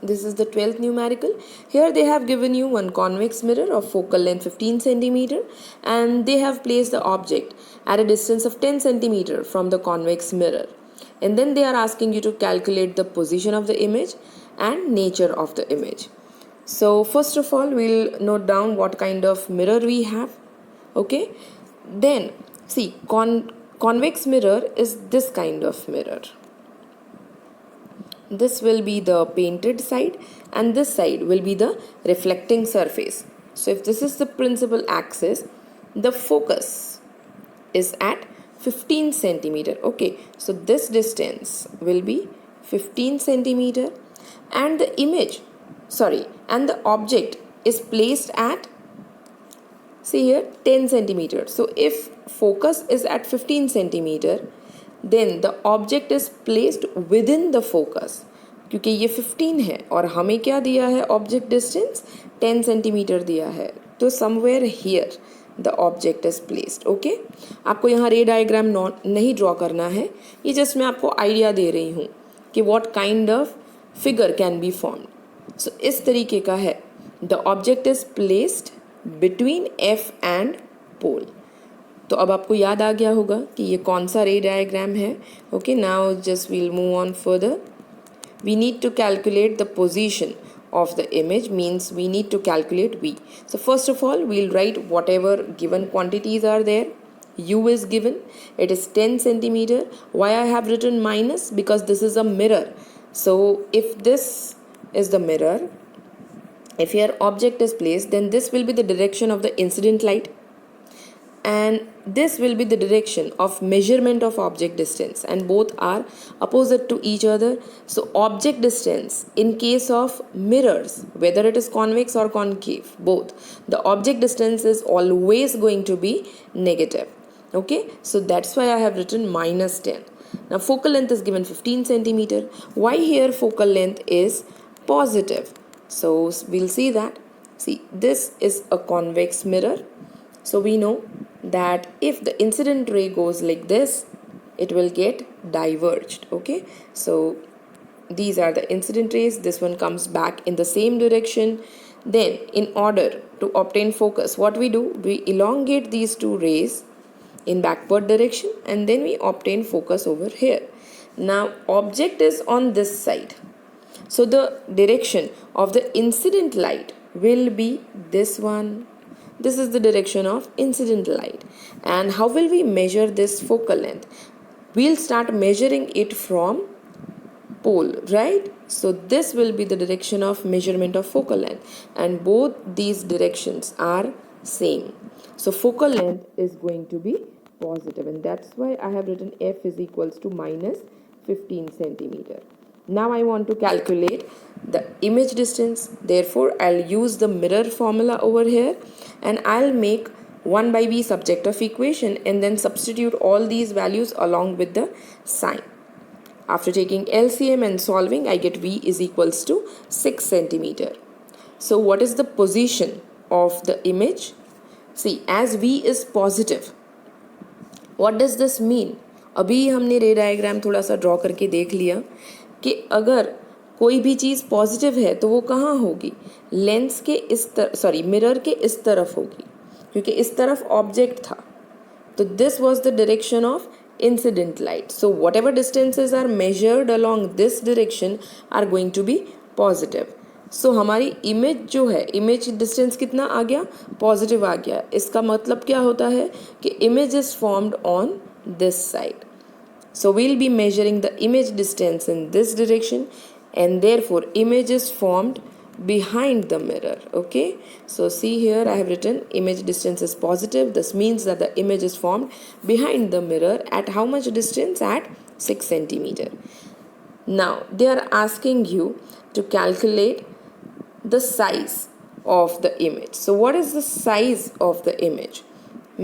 this is the 12th numerical. Here they have given you one convex mirror of focal length 15 centimeter, and they have placed the object at a distance of 10 centimeter from the convex mirror. And then they are asking you to calculate the position of the image and nature of the image. So first of all, we'll note down what kind of mirror we have. Okay, then see, convex mirror is this kind of mirror. This will be the painted side and this side will be the reflecting surface. So if this is the principal axis, the focus is at 15 centimeter. Okay, so this distance will be 15 centimeter, and the and the object is placed at, see here, 10 centimeter. So if focus is at 15 centimeter, then the object is placed within the focus. क्योंकि ये 15 है और हमें क्या दिया है, object distance 10 centimetre दिया है, तो somewhere here the object is placed. Okay, आपको यहाँ रे डायग्राम नहीं ड्रॉ करना है, ये जस्ट मैं आपको आइडिया दे रही हूँ कि what kind of figure can be formed. So इस तरीके का है. The object is placed between F and pole. तो अब आपको याद आ गया होगा कि ये कौन सा रे डायग्राम है. Okay, now just will move on further. We need to calculate the position of the image, means we need to calculate V. So first of all, we'll write whatever given quantities are there. U is given, it is 10 centimeter. Why I have written minus? Because this is a mirror. So if this is the mirror, if your object is placed, then this will be the direction of the incident light, and this will be the direction of measurement of object distance, and both are opposite to each other. So object distance in case of mirrors, whether it is convex or concave, both, the object distance is always going to be negative. Okay, so that's why I have written minus 10. Now focal length is given 15 centimeter. Why here focal length is positive? So we'll see that. See, this is a convex mirror. So we know that if the incident ray goes like this, it will get diverged. Okay, so these are the incident rays, this one comes back in the same direction. Then in order to obtain focus, what we do, we elongate these two rays in backward direction, and then we obtain focus over here. Now object is on this side, so the direction of the incident light will be this one. This is the direction of incident light. And how will we measure this focal length? We'll start measuring it from pole, right? So this will be the direction of measurement of focal length, and both these directions are same. So focal length is going to be positive, and that's why I have written F is equals to minus 15 centimeter. Now I want to calculate the image distance. Therefore, I'll use the mirror formula over here, and I'll make 1 by v subjective equation and then substitute all these values along with the sign. After taking LCM and solving, I get v is equals to 6 centimeter. So what is the position of the image? See, as v is positive, what does this mean? अभी हमने रे diagram थोड़ा सा draw करके देख लिया कि अगर कोई भी चीज़ पॉजिटिव है तो वो कहाँ होगी, लेंस के मिरर के इस तरफ होगी, क्योंकि इस तरफ ऑब्जेक्ट था. तो this was the direction of incident light. So whatever distances are measured along this direction are going to be positive. So हमारी इमेज जो है, इमेज डिस्टेंस कितना आ गया, पॉजिटिव आ गया. इसका मतलब क्या होता है कि image is formed on this side. So we'll be measuring the image distance in this direction, and therefore image is formed behind the mirror. Okay, so see here I have written image distance is positive. This means that the image is formed behind the mirror at how much distance? At 6 centimeter. Now they are asking you to calculate the size of the image. So what is the size of the image?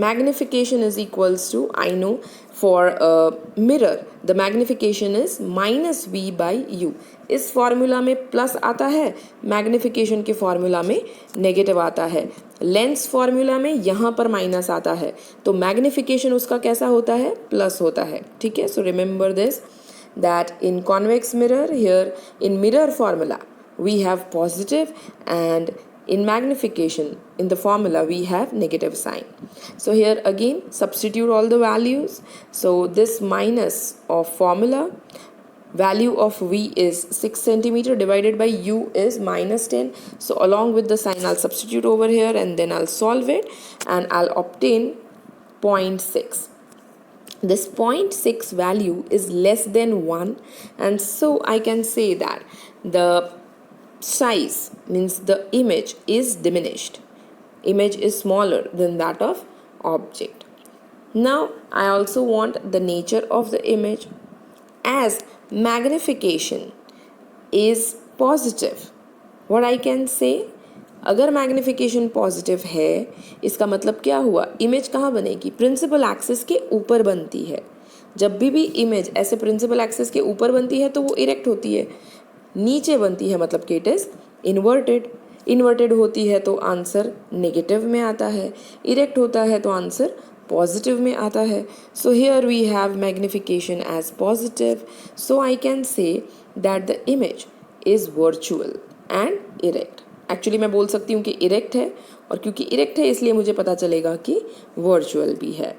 Magnification is equals to, I know for a mirror the magnification is minus v by u. इस formula में plus आता है, magnification के formula में negative आता है, lens formula में यहाँ पर माइनस आता है, तो मैग्निफिकेशन उसका कैसा होता है, प्लस होता है. ठीक है, so remember this that in convex mirror, here in mirror formula we have positive, and in magnification in the formula we have negative sign. So here again substitute all the values. So this minus of formula, value of V is 6 centimeter divided by U is minus 10. So along with the sign I'll substitute over here and then I'll solve it and I'll obtain 0.6. This 0.6 value is less than 1, and so I can say that the size means the image is diminished. Image is smaller than that of object. Now I also want the nature of the image. As magnification is positive, what I can say, अगर magnification positive है इसका मतलब क्या हुआ, image कहाँ बनेगी, principal axis के ऊपर बनती है. जब भी इमेज ऐसे प्रिंसिपल एक्सिस के ऊपर बनती है तो वो इरेक्ट होती है. नीचे बनती है मतलब कि इट इज़ इन्वर्टेड. इन्वर्टेड होती है तो आंसर नेगेटिव में आता है, इरेक्ट होता है तो आंसर पॉजिटिव में आता है. So here we have magnification as positive. So I can say that the image is virtual and erect. Actually मैं बोल सकती हूँ कि इरेक्ट है, और क्योंकि इरेक्ट है इसलिए मुझे पता चलेगा कि वर्चुअल भी है.